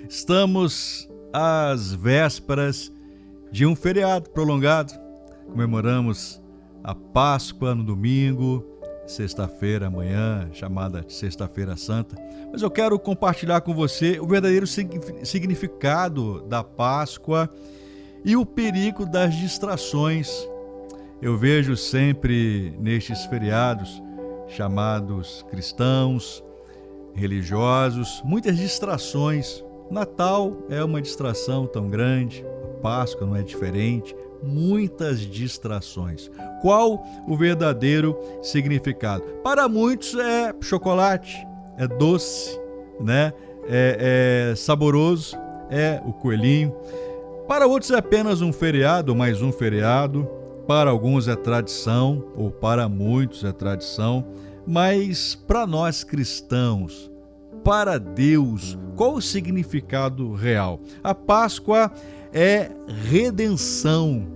Estamos às vésperas de um feriado prolongado. Comemoramos a Páscoa no domingo, sexta-feira amanhã, chamada Sexta-feira Santa. Mas eu quero compartilhar com você o verdadeiro significado da Páscoa e o perigo das distrações. Eu vejo sempre nestes feriados chamados cristãos, religiosos, muitas distrações. Natal é uma distração tão grande, a Páscoa não é diferente, muitas distrações. Qual o verdadeiro significado? Para muitos é chocolate, é doce, né? É saboroso, é o coelhinho. Para outros é apenas um feriado, mais um feriado. Para alguns é tradição, ou para muitos é tradição. Mas para nós cristãos, para Deus, qual o significado real? A Páscoa é redenção,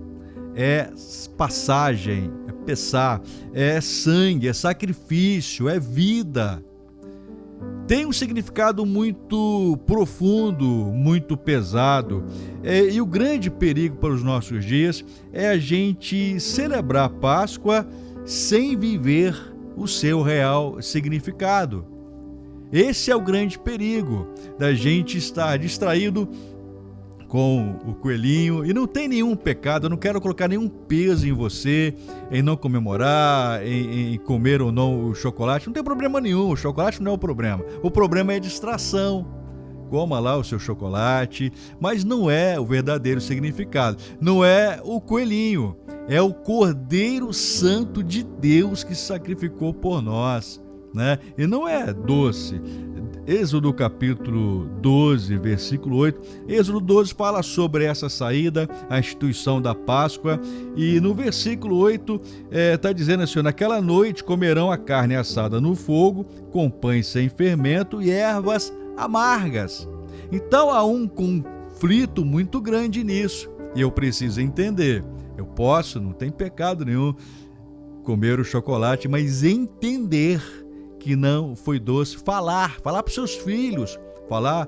é passagem, é Pessá, é sangue, é sacrifício, é vida. Tem um significado muito profundo, muito pesado. E o grande perigo para os nossos dias é a gente celebrar a Páscoa sem viver o seu real significado. Esse é o grande perigo da gente estar distraído com o coelhinho, e não tem nenhum pecado, eu não quero colocar nenhum peso em você, em não comemorar, em comer ou não o chocolate, não tem problema nenhum, o chocolate não é o problema é a distração. Coma lá o seu chocolate, mas não é o verdadeiro significado, não é o coelhinho, é o Cordeiro Santo de Deus que se sacrificou por nós, né? E não é doce. Êxodo capítulo 12, versículo 8. Êxodo 12 fala sobre essa saída, a instituição da Páscoa, e no versículo 8 está dizendo assim: naquela noite comerão a carne assada no fogo, com pães sem fermento e ervas amargas. Então há um conflito muito grande nisso, e eu preciso entender. Eu posso, não tem pecado nenhum, comer o chocolate, mas entender que não foi doce, falar para os seus filhos, falar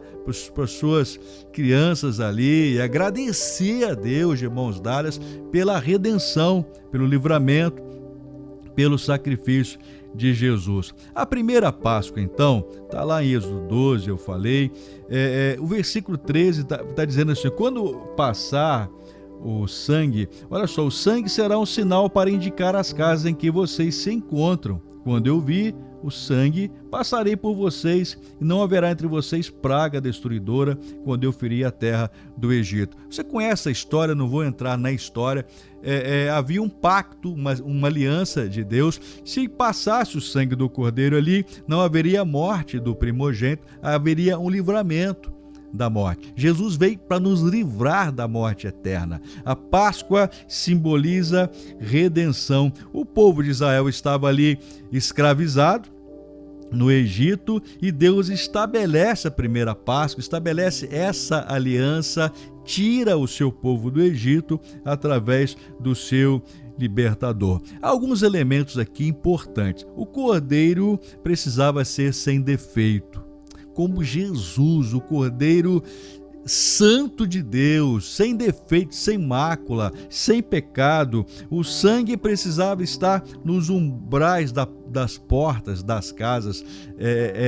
para as suas crianças ali e agradecer a Deus de mãos dadas pela redenção, pelo livramento, pelo sacrifício de Jesus. A primeira Páscoa, então, está lá em Êxodo 12, eu falei, o versículo 13 está dizendo assim: quando passar o sangue, olha só, o sangue será um sinal para indicar as casas em que vocês se encontram. Quando eu vi o sangue, passarei por vocês e não haverá entre vocês praga destruidora quando eu ferir a terra do Egito. Você conhece a história, não vou entrar na história. Havia um pacto, uma aliança de Deus. Se passasse o sangue do cordeiro ali, não haveria morte do primogênito, haveria um livramento da morte. Jesus veio para nos livrar da morte eterna. A Páscoa simboliza redenção. O povo de Israel estava ali escravizado no Egito, e Deus estabelece a primeira Páscoa, estabelece essa aliança, tira o seu povo do Egito através do seu libertador. Há alguns elementos aqui importantes. O cordeiro precisava ser sem defeito, como Jesus, o Cordeiro Santo de Deus, sem defeito, sem mácula, sem pecado. O sangue precisava estar nos umbrais das portas das casas,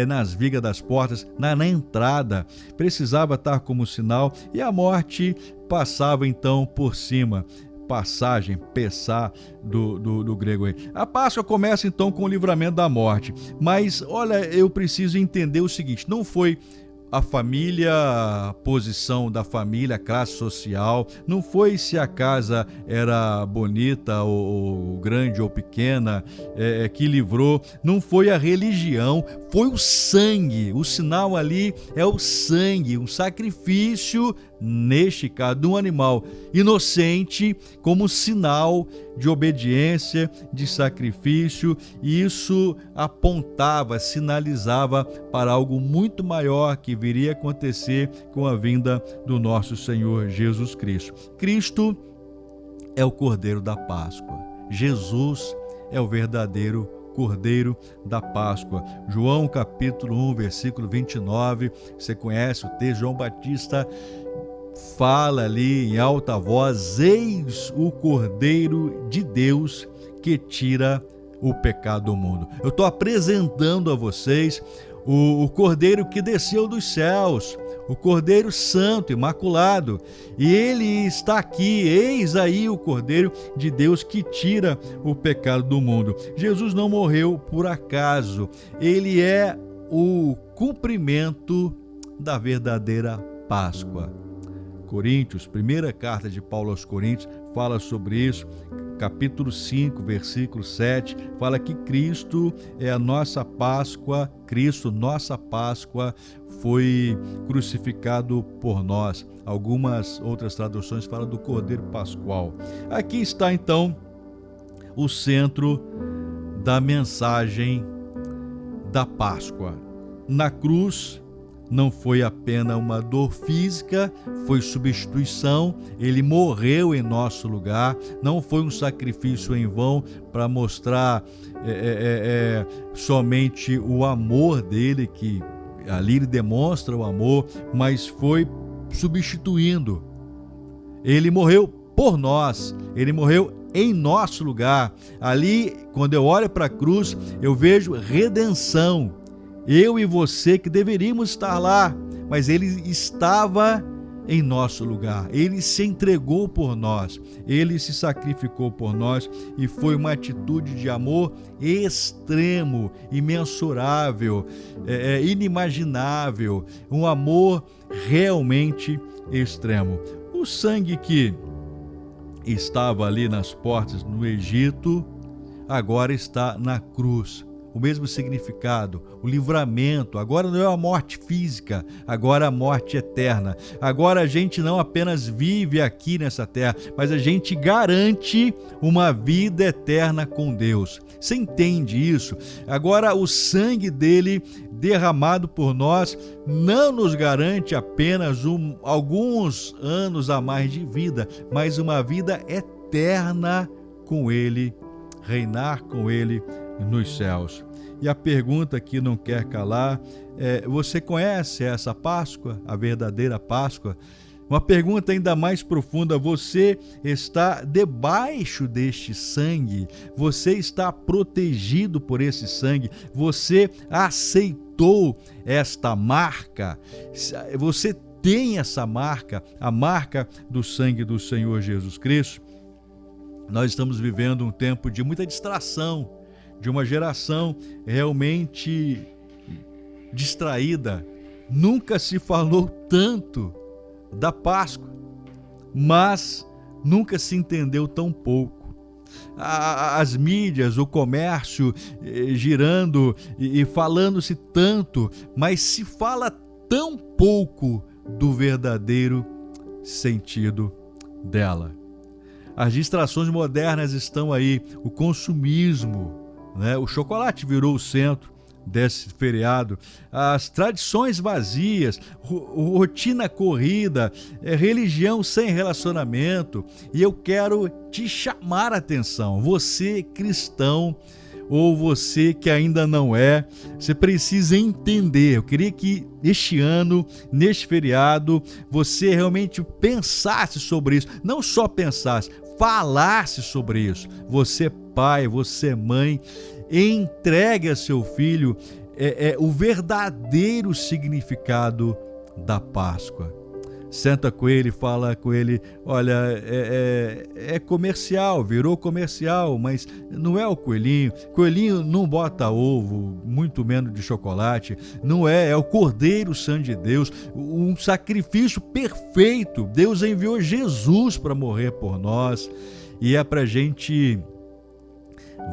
nas vigas das portas, na entrada. Precisava estar como sinal, e a morte passava então por cima. Passagem, pessá do grego aí. A Páscoa começa então com o livramento da morte. Mas olha, eu preciso entender o seguinte: não foi a família, a posição da família, a classe social, não foi se a casa era bonita ou grande ou pequena que livrou, não foi a religião, foi o sangue. O sinal ali é o sangue, um sacrifício, neste caso, de um animal inocente, como sinal de obediência, de sacrifício, e isso apontava, sinalizava para algo muito maior que viria a acontecer com a vinda do nosso Senhor Jesus Cristo. Cristo é o Cordeiro da Páscoa. Jesus é o verdadeiro Cordeiro da Páscoa. João capítulo 1, versículo 29, você conhece o texto, João Batista fala ali em alta voz: eis o Cordeiro de Deus que tira o pecado do mundo. Eu estou apresentando a vocês o Cordeiro que desceu dos céus, o Cordeiro Santo, Imaculado, e ele está aqui. Eis aí o Cordeiro de Deus que tira o pecado do mundo. Jesus não morreu por acaso, ele é o cumprimento da verdadeira Páscoa. Coríntios, primeira carta de Paulo aos Coríntios, fala sobre isso, capítulo 5, versículo 7, fala que Cristo é a nossa Páscoa, Cristo, nossa Páscoa, foi crucificado por nós. Algumas outras traduções falam do Cordeiro Pascual. Aqui está então o centro da mensagem da Páscoa. Na cruz, não foi apenas uma dor física, foi substituição, ele morreu em nosso lugar, não foi um sacrifício em vão para mostrar somente o amor dele, que ali ele demonstra o amor, mas foi substituindo. Ele morreu por nós, ele morreu em nosso lugar. Ali, quando eu olho para a cruz, eu vejo redenção. Eu e você que deveríamos estar lá, mas ele estava em nosso lugar. Ele se entregou por nós, ele se sacrificou por nós e foi uma atitude de amor extremo, imensurável, inimaginável, um amor realmente extremo. O sangue que estava ali nas portas no Egito, agora está na cruz. O mesmo significado, o livramento. Agora não é a morte física, agora a morte eterna. Agora a gente não apenas vive aqui nessa terra, mas a gente garante uma vida eterna com Deus. Você entende isso? Agora o sangue dele derramado por nós não nos garante apenas alguns anos a mais de vida, mas uma vida eterna com ele, reinar com ele nos céus. E a pergunta que não quer calar é: você conhece essa Páscoa, a verdadeira Páscoa? Uma pergunta ainda mais profunda: você está debaixo deste sangue? Você está protegido por esse sangue? Você aceitou esta marca? Você tem essa marca, a marca do sangue do Senhor Jesus Cristo? Nós estamos vivendo um tempo de muita distração, de uma geração realmente distraída. Nunca se falou tanto da Páscoa, mas nunca se entendeu tão pouco. As mídias, o comércio girando e falando-se tanto, mas se fala tão pouco do verdadeiro sentido dela. As distrações modernas estão aí, o consumismo, o chocolate virou o centro desse feriado, as tradições vazias, rotina corrida, religião sem relacionamento. E eu quero te chamar a atenção, você cristão ou você que ainda não é, você precisa entender. Eu queria que este ano, neste feriado, você realmente pensasse sobre isso, não só pensasse, falasse sobre isso. Você pai, você mãe, entregue a seu filho o verdadeiro significado da Páscoa. Senta com ele, fala com ele: olha, é comercial, virou comercial, mas não é o coelhinho. Coelhinho não bota ovo, muito menos de chocolate. Não é o Cordeiro Santo de Deus, um sacrifício perfeito. Deus enviou Jesus para morrer por nós, e é para a gente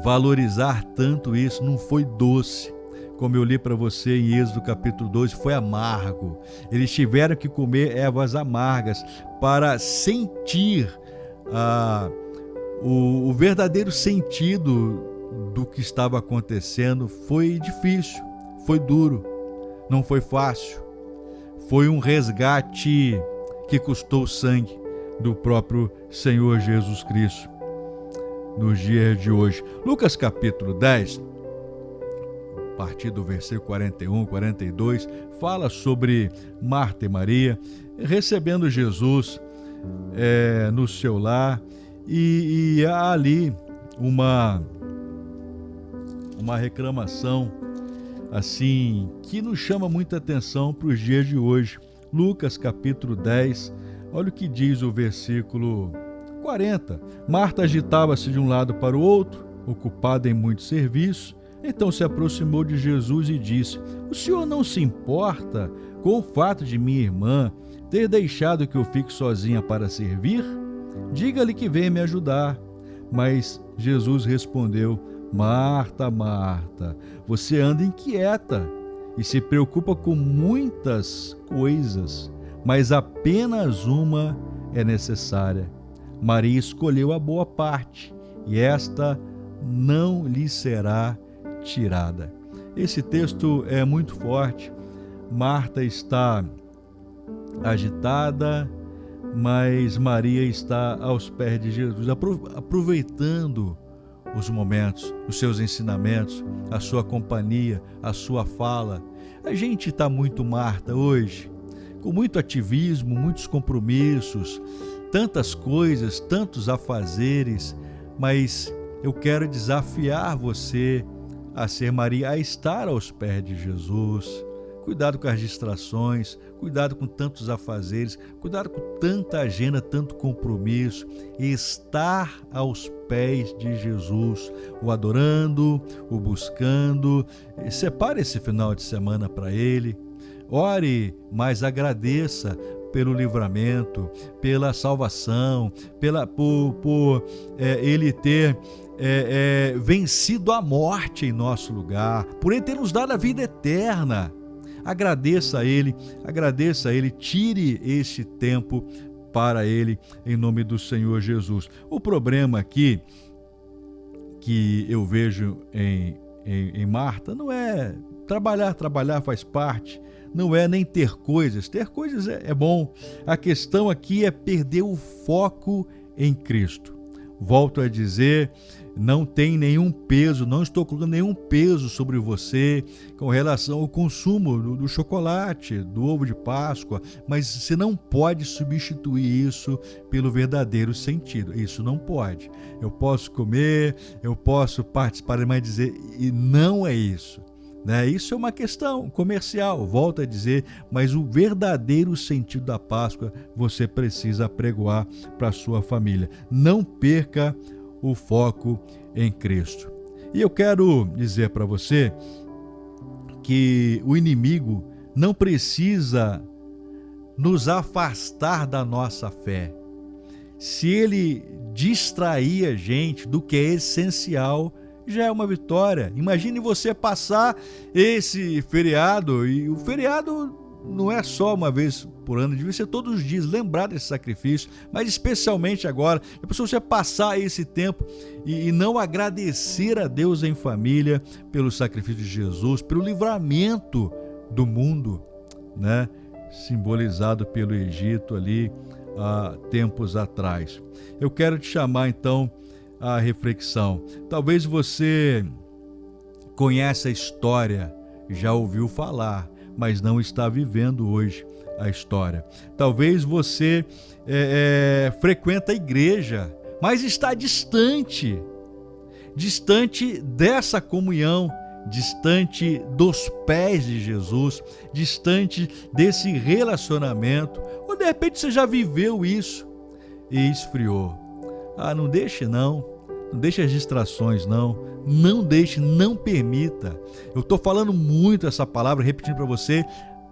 valorizar tanto isso. Não foi doce, como eu li para você em Êxodo capítulo 12, foi amargo. Eles tiveram que comer ervas amargas para sentir o verdadeiro sentido do que estava acontecendo. Foi difícil, foi duro, não foi fácil. Foi um resgate que custou o sangue do próprio Senhor Jesus Cristo nos dias de hoje. Lucas capítulo 10, a partir do versículo 41, 42, fala sobre Marta e Maria recebendo Jesus no seu lar, e há ali uma reclamação assim que nos chama muita atenção para os dias de hoje. Lucas capítulo 10, olha o que diz o versículo 40. Marta agitava-se de um lado para o outro, ocupada em muito serviço. Então se aproximou de Jesus e disse: o senhor não se importa com o fato de minha irmã ter deixado que eu fique sozinha para servir? Diga-lhe que venha me ajudar. Mas Jesus respondeu: Marta, Marta, você anda inquieta e se preocupa com muitas coisas, mas apenas uma é necessária. Maria escolheu a boa parte, e esta não lhe será tirada. Esse texto é muito forte. Marta está agitada, mas Maria está aos pés de Jesus, aproveitando os momentos, os seus ensinamentos, a sua companhia, a sua fala. A gente está muito Marta hoje, com muito ativismo, muitos compromissos, tantas coisas, tantos afazeres, mas eu quero desafiar você a ser Maria, a estar aos pés de Jesus. Cuidado com as distrações, cuidado com tantos afazeres, cuidado com tanta agenda, tanto compromisso. Estar aos pés de Jesus, o adorando, o buscando. Separe esse final de semana para Ele. Ore, mas agradeça pelo livramento, pela salvação, por Ele ter vencido a morte em nosso lugar, por Ele ter nos dado a vida eterna. Agradeça a Ele, tire este tempo para Ele, em nome do Senhor Jesus. O problema aqui que eu vejo em Marta não é trabalhar faz parte, não é nem ter coisas é bom. A questão aqui é perder o foco em Cristo. Volto a dizer, não tem nenhum peso, não estou colocando nenhum peso sobre você com relação ao consumo do chocolate, do ovo de Páscoa, mas você não pode substituir isso pelo verdadeiro sentido. Isso não pode. Eu posso comer, eu posso participar, mas dizer, e não é isso. Isso é uma questão comercial, volto a dizer, mas o verdadeiro sentido da Páscoa você precisa apregoar para a sua família. Não perca o foco em Cristo. E eu quero dizer para você que o inimigo não precisa nos afastar da nossa fé. Se ele distrair a gente do que é essencial, já é uma vitória. Imagine você passar esse feriado, e o feriado não é só uma vez por ano, devia ser todos os dias, lembrar desse sacrifício, mas especialmente agora, a pessoa você passar esse tempo e não agradecer a Deus em família pelo sacrifício de Jesus, pelo livramento do mundo, simbolizado pelo Egito ali há tempos atrás. Eu quero te chamar então a reflexão. Talvez você conheça a história, já ouviu falar, mas não está vivendo hoje a história. Talvez você frequenta a igreja, mas está distante dessa comunhão, distante dos pés de Jesus, distante desse relacionamento, ou de repente você já viveu isso e esfriou. Não deixe não deixe as distrações, não deixe, não permita. Eu estou falando muito essa palavra, repetindo para você,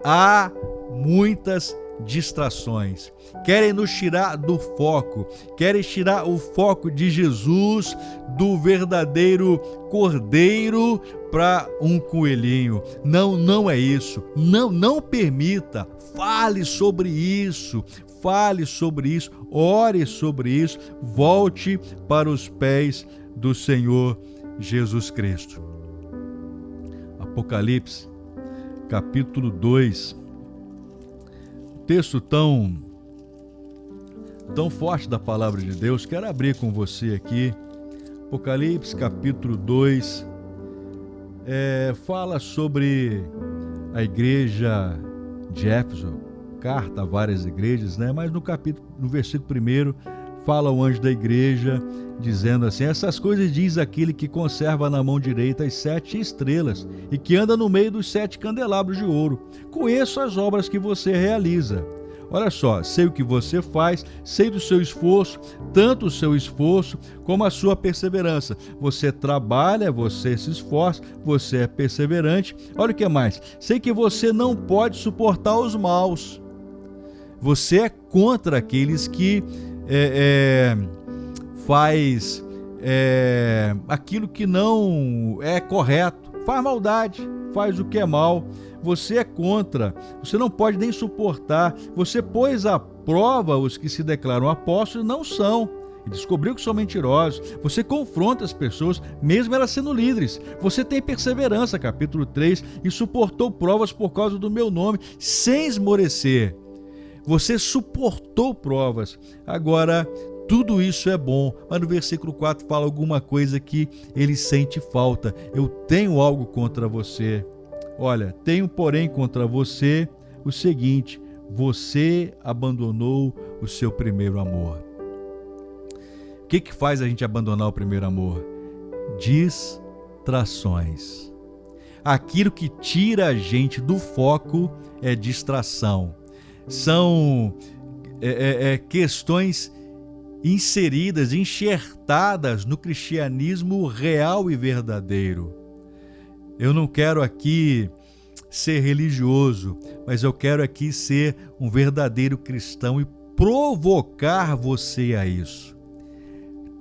há muitas distrações. Querem nos tirar do foco, querem tirar o foco de Jesus, do verdadeiro cordeiro, para um coelhinho. Não é isso. Não permita. Fale sobre isso, ore sobre isso, volte para os pés do Senhor Jesus Cristo. Apocalipse, capítulo 2, texto tão forte da palavra de Deus, quero abrir com você aqui, Apocalipse, capítulo 2, fala sobre a igreja de Éfeso, carta a várias igrejas, né? Mas no versículo 1, fala o anjo da igreja, dizendo assim: essas coisas diz aquele que conserva na mão direita as 7 estrelas e que anda no meio dos 7 candelabros de ouro. Conheço as obras que você realiza. Olha só, sei o que você faz, sei do seu esforço, tanto o seu esforço como a sua perseverança. Você trabalha, você se esforça, você é perseverante. Olha o que mais, sei que você não pode suportar os maus. Você é contra aqueles que faz aquilo que não é correto, faz maldade, faz o que é mal. Você é contra, você não pode nem suportar. Você pôs à prova os que se declaram apóstolos e não são, e descobriu que são mentirosos. Você confronta as pessoas, mesmo elas sendo líderes. Você tem perseverança, capítulo 3, e suportou provas por causa do meu nome, sem esmorecer. Você suportou provas. Agora, tudo isso é bom, mas no versículo 4 fala alguma coisa que ele sente falta. Eu tenho algo contra você. Olha, tenho porém contra você o seguinte: você abandonou o seu primeiro amor. O que faz a gente abandonar o primeiro amor? Distrações. Aquilo que tira a gente do foco é distração. São questões inseridas, enxertadas no cristianismo real e verdadeiro. Eu não quero aqui ser religioso, mas eu quero aqui ser um verdadeiro cristão e provocar você a isso.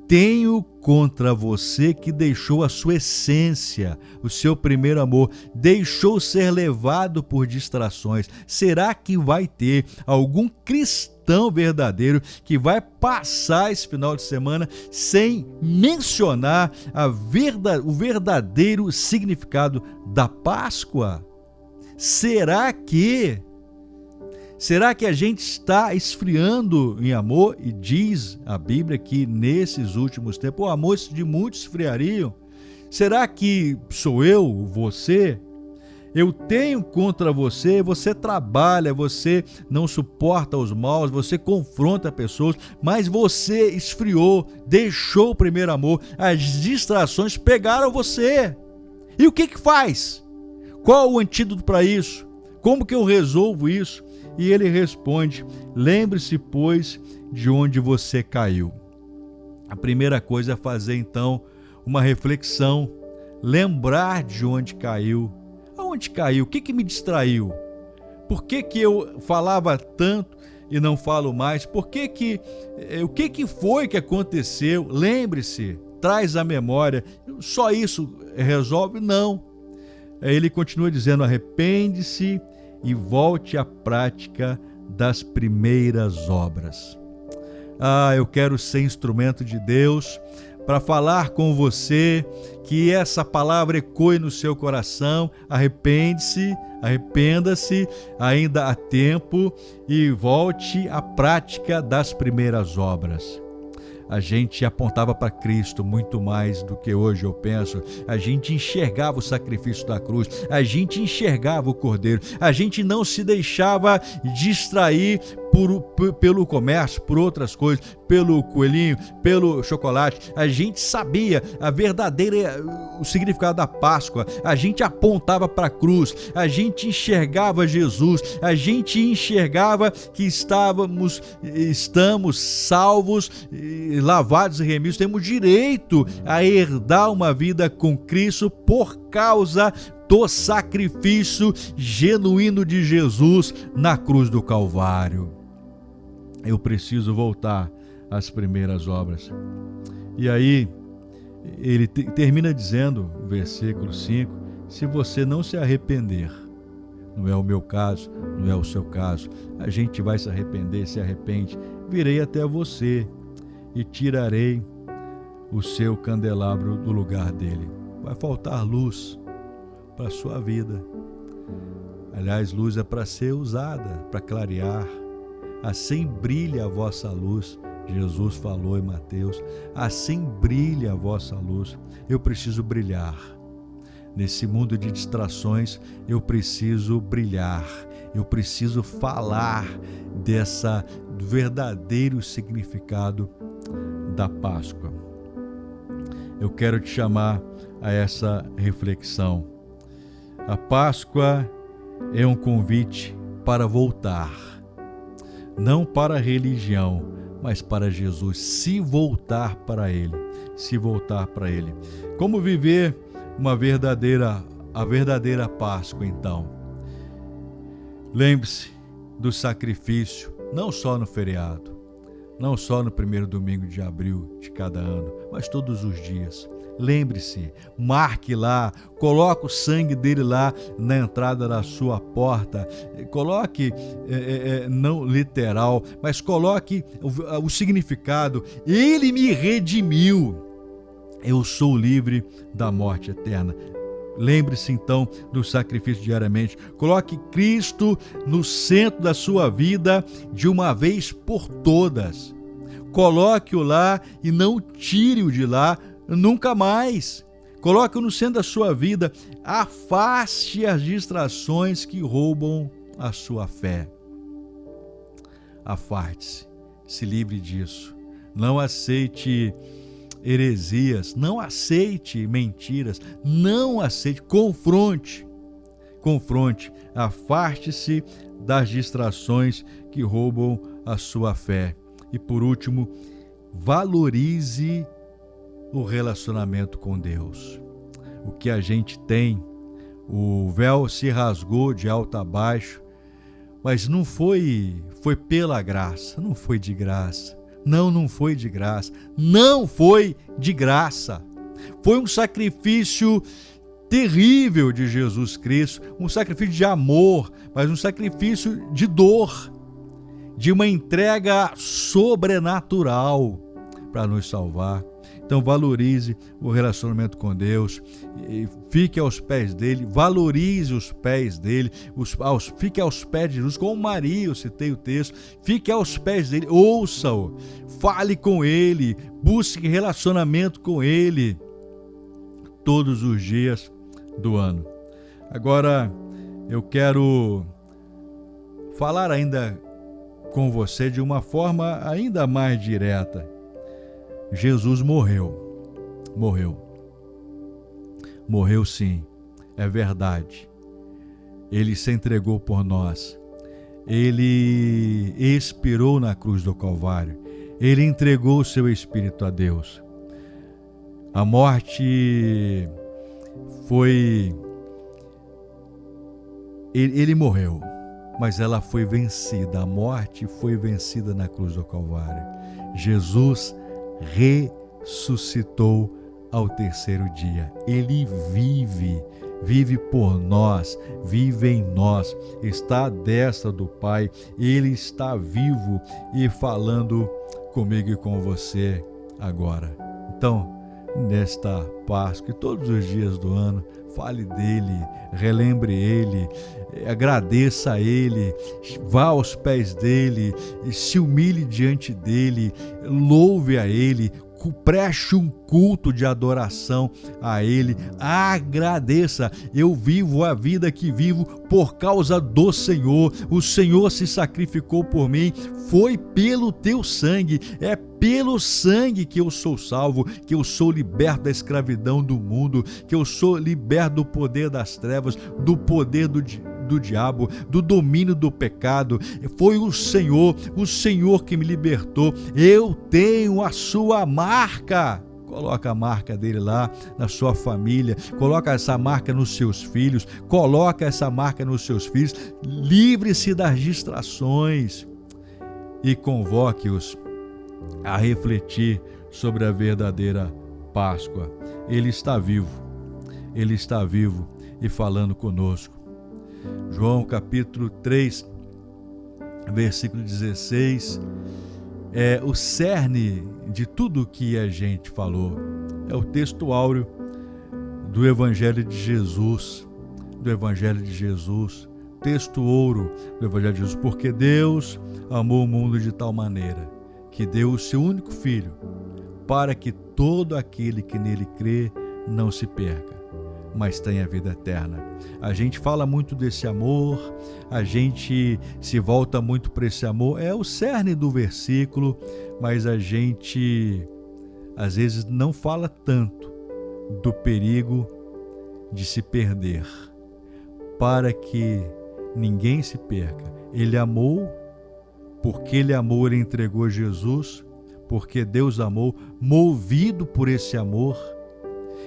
Tenho contra você que deixou a sua essência, o seu primeiro amor, deixou ser levado por distrações. Será que vai ter algum cristão verdadeiro que vai passar esse final de semana sem mencionar o verdadeiro significado da Páscoa? Será que a gente está esfriando em amor? E diz a Bíblia que nesses últimos tempos o amor de muitos esfriariam. Será que sou eu, você? Eu tenho contra você, você trabalha, você não suporta os maus, você confronta pessoas, mas você esfriou, deixou o primeiro amor, as distrações pegaram você. E o que faz? Qual o antídoto para isso? Como que eu resolvo isso? E ele responde: lembre-se, pois, de onde você caiu. A primeira coisa é fazer, então, uma reflexão, lembrar de onde caiu. Aonde caiu? O que me distraiu? Por que eu falava tanto e não falo mais? O que foi que aconteceu? Lembre-se, traz à memória. Só isso resolve? Não. Ele continua dizendo: arrepende-se e volte à prática das primeiras obras. Eu quero ser instrumento de Deus para falar com você, que essa palavra ecoe no seu coração. Arrepende-se, arrependa-se, ainda há tempo, e volte à prática das primeiras obras. A gente apontava para Cristo muito mais do que hoje eu penso. A gente enxergava o sacrifício da cruz, a gente enxergava o Cordeiro, a gente não se deixava distrair pelo comércio, por outras coisas, pelo coelhinho, pelo chocolate. A gente sabia o significado da Páscoa, a gente apontava para a cruz, a gente enxergava Jesus, a gente enxergava que estamos salvos, lavados e remidos, temos direito a herdar uma vida com Cristo por causa do sacrifício genuíno de Jesus na cruz do Calvário. Eu preciso voltar às primeiras obras. E aí, ele termina dizendo, no versículo 5, se você não se arrepender, não é o meu caso, não é o seu caso, a gente vai se arrepender, se arrepende, virei até você e tirarei o seu candelabro do lugar dele. Vai faltar luz para a sua vida. Aliás, luz é para ser usada, para clarear. Assim brilha a vossa luz. Jesus falou em Mateus, assim brilha a vossa luz. Eu preciso brilhar. Nesse mundo de distrações, eu preciso brilhar, eu preciso falar do verdadeiro significado da Páscoa. Eu quero te chamar a essa reflexão. A Páscoa é um convite para voltar, não para a religião, mas para Jesus, se voltar para Ele. Como viver a verdadeira Páscoa, então? Lembre-se do sacrifício, não só no feriado, não só no primeiro domingo de abril de cada ano, mas todos os dias. Lembre-se, marque lá, coloque o sangue dele lá na entrada da sua porta. Coloque, não literal, mas coloque o significado. Ele me redimiu. Eu sou livre da morte eterna. Lembre-se então do sacrifício diariamente. Coloque Cristo no centro da sua vida de uma vez por todas. Coloque-o lá e não tire-o de lá nunca mais. Coloque-o no centro da sua vida. Afaste as distrações que roubam a sua fé. Afaste-se. Se livre disso. Não aceite heresias, não aceite mentiras, não aceite, confronte, afaste-se das distrações que roubam a sua fé. E por último, valorize o relacionamento com Deus. O que a gente tem, o véu se rasgou de alto a baixo, mas não foi pela graça, não foi de graça. Não foi de graça. Não foi de graça. Foi um sacrifício terrível de Jesus Cristo, um sacrifício de amor, mas um sacrifício de dor, de uma entrega sobrenatural para nos salvar. Então valorize o relacionamento com Deus, fique aos pés dele, valorize os pés dele, fique aos pés de Jesus, como Maria, eu citei o texto, fique aos pés dele, ouça-o, fale com ele, busque relacionamento com ele todos os dias do ano. Agora eu quero falar ainda com você de uma forma ainda mais direta. Jesus morreu sim, é verdade. Ele se entregou por nós, ele expirou na cruz do Calvário, ele entregou o seu espírito a Deus. A morte ele morreu, mas ela foi vencida, a morte foi vencida na cruz do Calvário. Jesus ressuscitou ao terceiro dia. Ele vive por nós, vive em nós, está à destra do Pai. Ele está vivo e falando comigo e com você agora. Então, nesta Páscoa e todos os dias do ano, fale dele, relembre ele, agradeça a ele, vá aos pés dele, se humilhe diante dele, louve a ele, preste um culto de adoração a ele, agradeça. Eu vivo a vida que vivo por causa do Senhor. O Senhor se sacrificou por mim, foi pelo teu sangue, é pelo sangue que eu sou salvo, que eu sou liberto da escravidão do mundo, que eu sou liberto do poder das trevas, do poder do diabo, do domínio do pecado. Foi o Senhor que me libertou. Eu tenho a sua marca. Coloca a marca dele lá na sua família, coloca essa marca nos seus filhos, livre-se das distrações e convoque-os a refletir sobre a verdadeira Páscoa. Ele está vivo e falando conosco. João capítulo 3, versículo 16, é o cerne de tudo que a gente falou. É o texto áureo do Evangelho de Jesus, texto ouro do Evangelho de Jesus. Porque Deus amou o mundo de tal maneira que deu o seu único Filho, para que todo aquele que nele crê não se perca, mas tem a vida eterna. A gente fala muito desse amor, a gente se volta muito para esse amor, é o cerne do versículo, mas a gente às vezes não fala tanto do perigo de se perder. Para que ninguém se perca. Ele amou, porque Ele amou, Ele entregou Jesus, porque Deus amou, movido por esse amor,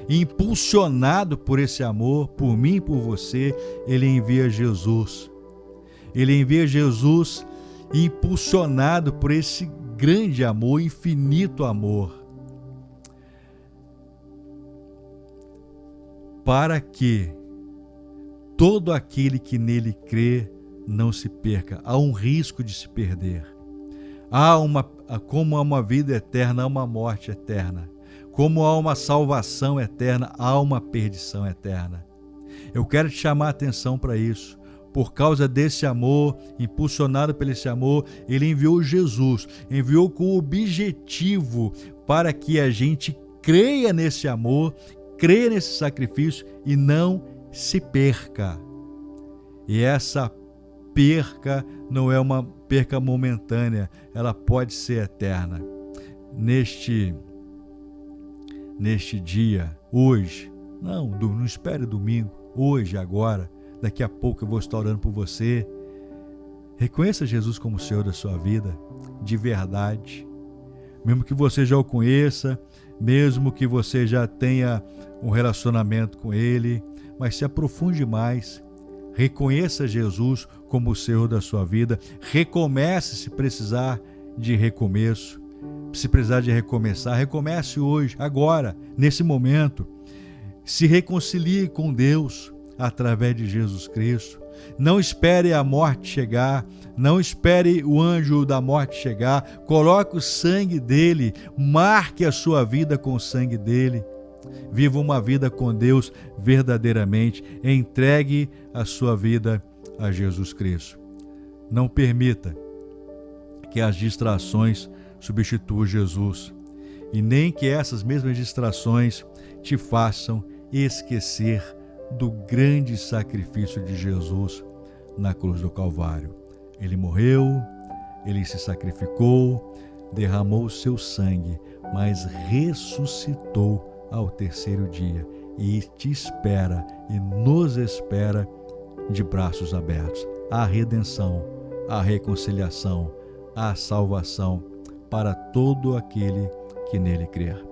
impulsionado por esse amor, por mim e por você, Ele envia Jesus. Ele envia Jesus impulsionado por esse grande amor, infinito amor, para que todo aquele que nele crê não se perca. Há um risco de se perder. Como há uma vida eterna, há uma morte eterna. Como há uma salvação eterna, há uma perdição eterna. Eu quero te chamar a atenção para isso. Por causa desse amor, impulsionado por esse amor, Ele enviou Jesus. Enviou com o objetivo para que a gente creia nesse amor, creia nesse sacrifício e não se perca. E essa perca não é uma perca momentânea, ela pode ser eterna. Neste dia, hoje, não espere domingo, hoje, agora, daqui a pouco eu vou estar orando por você. Reconheça Jesus como Senhor da sua vida, de verdade. Mesmo que você já o conheça, mesmo que você já tenha um relacionamento com Ele, mas se aprofunde mais, reconheça Jesus como o Senhor da sua vida, recomece se precisar de recomeço, se precisar de recomeçar, recomece hoje, agora, nesse momento, se reconcilie com Deus através de Jesus Cristo. Não espere a morte chegar, não espere o anjo da morte chegar, coloque o sangue dele, marque a sua vida com o sangue dele. Viva uma vida com Deus verdadeiramente. Entregue a sua vida a Jesus Cristo. Não permita que as distrações substituam Jesus e nem que essas mesmas distrações te façam esquecer do grande sacrifício de Jesus na cruz do Calvário. Ele morreu, Ele se sacrificou, derramou o seu sangue, mas ressuscitou ao terceiro dia e te espera e nos espera de braços abertos. A redenção, a reconciliação, a salvação para todo aquele que nele crer.